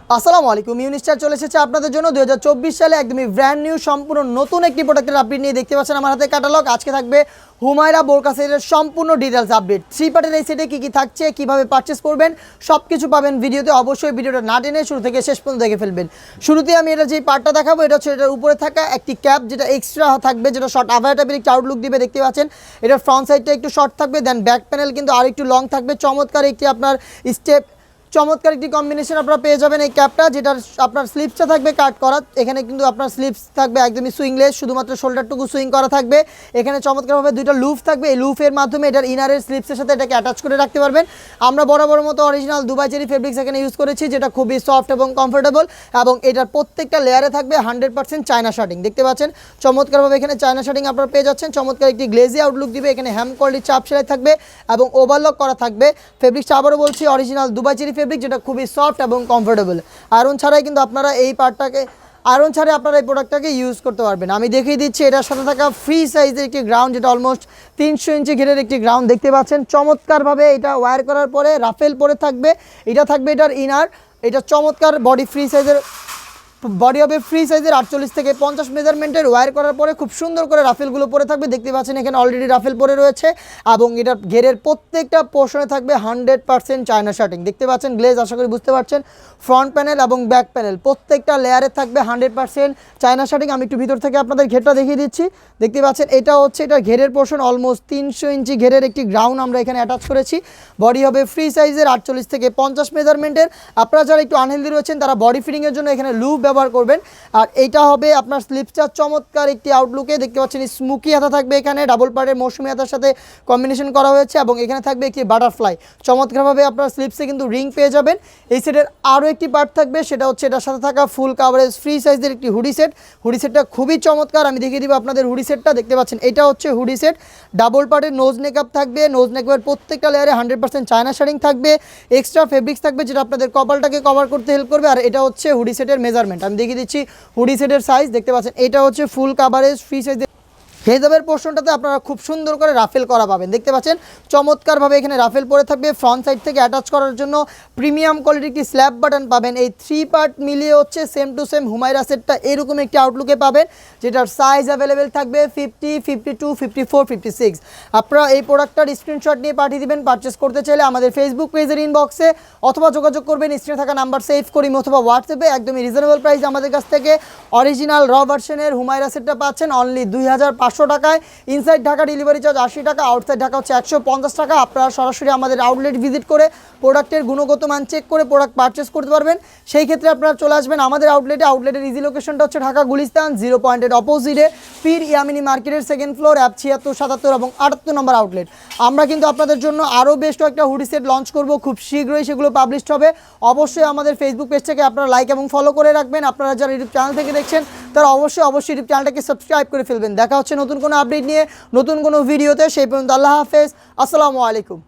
আসসালামু আলাইকুম। ইউনিস্টার চলে এসেছে আপনাদের জন্য 2024 সালে একদমই ব্র্যান্ড নিউ সম্পূর্ণ নতুন একটি প্রোডাক্টের আপডেট নিয়ে। দেখতে পাচ্ছেন আমার হাতে ক্যাটালগ। আজকে থাকবে হুমায়রা বোরকা সেটের সম্পূর্ণ ডিটেলস আপডেট। 3 পার্টের এই সেটে কী কী থাকছে, কীভাবে পারচেস করবেন, সব কিছু পাবেন ভিডিওতে। অবশ্যই ভিডিওটা না টেনে শুরু থেকে শেষ পর্যন্ত দেখে ফেলবেন। শুরুতে আমি এটা যেই পার্টটা দেখাবো, এটা হচ্ছে এটার উপরে থাকা একটি ক্যাপ, যেটা এক্সট্রা থাকবে, যেটা শর্ট আভার টাইপের একটি আউটলুক দিবে। দেখতে পাচ্ছেন এটার ফ্রন্ট সাইডটা একটু শর্ট থাকবে, দেন ব্যাক প্যানেল কিন্তু আর একটু লং থাকবে। চমৎকার একটি আপনার স্টেপ, চমৎকার একটি কম্বিনেশন আপনারা পেয়ে যাবেন এই ক্যাপটা, যেটার আপনার স্লিপসটা থাকবে কাট করা। এখানে কিন্তু আপনার স্লিপস থাকবে একদমই সুইংলেস, শুধুমাত্র শোল্ডারটুকু সুইং করা থাকবে। এখানে চমৎকারভাবে দুইটা লুফ থাকবে, এই লুফের মাধ্যমে এটার ইনারের স্লিপসের সাথে এটাকে অ্যাটাচ করে রাখতে পারবেন। আমরা বরাবর মতো অরিজিনাল দুবাই চেরি ফেব্রিক্স এখানে ইউজ করেছি, যেটা খুবই সফট এবং কমফোর্টেবল, এবং এটার প্রত্যেকটা লেয়ারে থাকবে 100% চায়না শার্টিং। দেখতে পাচ্ছেন চমৎকারভাবে এখানে চায়না শার্টিং আপনারা পেয়ে যাচ্ছেন। চমৎকার একটি গ্লেজি আউটলুক দিবে, এখানে হ্যাম কোয়ালিটির চাপ সেলাই থাকবে এবং ওভারলক করা থাকবে। ফেব্রিক্সটা আবারও বলছি অরিজিনাল দুবাই চেরি ফেব্রিক, যেটা খুবই সফট এবং কমফোর্টেবল। আয়রন ছাড়াই কিন্তু আপনারা এই পার্টটাকে, আয়রন ছাড়াই আপনারা এই প্রোডাক্টটাকে ইউজ করতে পারবেন। আমি দেখিয়ে দিচ্ছি এটার সাথে থাকা ফ্রি সাইজের একটি গ্রাউন্ড, যেটা অলমোস্ট 300 ইঞ্চি ঘেরের একটি গ্রাউন্ড। দেখতে পাচ্ছেন চমৎকারভাবে এটা ওয়্যার করার পরে রাফেল পরে থাকবে। এটা থাকবে এটার ইনার। এটা চমৎকার বডি ফ্রি সাইজের, বডি হবে ফ্রি সাইজের 48 থেকে 50 মেজারমেন্টের। ওয়্যার করার পরে খুব সুন্দর করে রাফেলগুলো পরে থাকবে। দেখতে পাচ্ছেন এখানে অলরেডি রাফেল পরে রয়েছে, এবং এটার ঘেরের প্রত্যেকটা পোর্শনে থাকবে 100% চায়না শার্টিং। দেখতে পাচ্ছেন গ্লেজ, আশা করি বুঝতে পারছেন। ফ্রন্ট প্যানেল এবং ব্যাক প্যানেল প্রত্যেকটা লেয়ারে থাকবে 100% চায়না শার্টিং। আমি একটু ভিতর থেকে আপনাদের ঘেরটা দেখিয়ে দিচ্ছি। দেখতে পাচ্ছেন এটা হচ্ছে এটার ঘেরের পোর্শন, অলমোস্ট 300 ইঞ্চি ঘেরের একটি গ্রাউন্ড আমরা এখানে অ্যাটাচ করেছি। বডি হবে ফ্রি সাইজের 48 থেকে 50 মেজারমেন্টের। আপনারা যারা একটু আনহেলদি রয়েছেন তারা বডি ফিটিংয়ের জন্য এখানে লুপ ব্যবহার করবেন। আর এইটা হবে আপনার স্লিপসটা চমৎকার একটি আউটলুকে। দেখতে পাচ্ছেন স্মুকি হাতা থাকবে, এখানে ডাবল পার্টের মৌসুমি হাতার সাথে কম্বিনেশন করা হয়েছে, এবং এখানে থাকবে একটি বাটারফ্লাই। চমৎকারভাবে আপনার স্লিপসে কিন্তু রিং পেয়ে যাবেন। এই সেটের আরও একটি পার্ট থাকবে, সেটা হচ্ছে এটার সাথে থাকা ফুল কাভারেজ ফ্রি সাইজের একটি হুডি সেট। হুডি সেটটা খুবই চমৎকার, আমি দেখিয়ে দিব আপনাদের হুডি সেটটা। দেখতে পাচ্ছেন এটা হচ্ছে হুডি সেট, ডাবল পার্টের নোজ নেকআপ থাকবে। নোজ নেকআপের প্রত্যেকটা লেয়ারে 100% চায়না শার্টিং থাকবে। এক্সট্রা ফেব্রিক্স থাকবে, যেটা আপনাদের কপালটাকে কভার করতে হেল্প করবে। আর এটা হচ্ছে হুডি সেটের মেজারমেন্ট, আমি দেখিয়ে দিচ্ছি হুডি সেটের সাইজ। দেখতে পাচ্ছেন এটা হচ্ছে ফুল কাভারেজ ফ্রি সাইজের। হেজাবের পোর্শনটাতে আপনারা খুব সুন্দর করে রাফেল করা পাবেন। দেখতে পাচ্ছেন চমৎকারভাবে এখানে রাফেল পরে থাকবে। ফ্রন্ট সাইড থেকে অ্যাটাচ করার জন্য প্রিমিয়াম কোয়ালিটির একটি স্ল্যাব বাটন পাবেন। এই 3 পার্ট মিলিয়ে হচ্ছে সেম টু সেম হুমায়রা সেটটা এরকম একটি আউটলুকে পাবেন, যেটার সাইজ অ্যাভেলেবেল থাকবে 50, 52, 54, 56। আপনারা এই প্রোডাক্টটার স্ক্রিনশট নিয়ে পাঠিয়ে দিবেন পারচেস করতে চাইলে আমাদের ফেসবুক পেজের ইনবক্সে, অথবা যোগাযোগ করবেন স্ক্রিনে থাকা নাম্বার সেভ করি, অথবা হোয়াটসঅ্যাপে। একদমই রিজনেবল প্রাইস আমাদের কাছ থেকে অরিজিনাল র ভার্সনের হুমায়রা সেটটা পাচ্ছেন অনলি 2500 টাকায়। ইনসাইড ঢাকা ডেলিভারি চার্জ 80 টাকা, আউটসাইড ঢাকা হচ্ছে 150 টাকা। আপনারা সরাসরি আমাদের আউটলেট ভিজিট করে প্রোডাক্টের গুণগত মান চেক করে প্রোডাক্ট পারচেস করতে পারবেন। সেই ক্ষেত্রে আপনারা চলে আসবেন আমাদের আউটলেটে। আউটলেটের ইজি লোকেশনটা হচ্ছে ঢাকা গুলিস্তান 0 পয়েন্টের অপোজিটে, পীর ইয়ামিনী মার্কেটের 2nd ফ্লোর, অ্যাপ 76, 77 এবং 78 নম্বর আউটলেট। আমরা কিন্তু আপনাদের জন্য আরও বেশ কয়েকটা হুডি সেট লঞ্চ করব খুব শীঘ্রই, সেগুলো পাবলিশড হবে। অবশ্যই আমাদের ফেসবুক পেজটাকে আপনারা লাইক এবং ফলো করে রাখবেন। আপনারা যারা ইউটিউব চ্যানেল থেকে দেখছেন তারা অবশ্যই ইউটিউব চ্যানেলটাকে সাবস্ক্রাইব করে ফেলবেন। দেখা হচ্ছে নতুন কোনো আপডেট নিয়ে, নতুন কোনো ভিডিওতে। সেই পর্যন্ত আল্লাহ হাফেজ, আসসালামু আলাইকুম।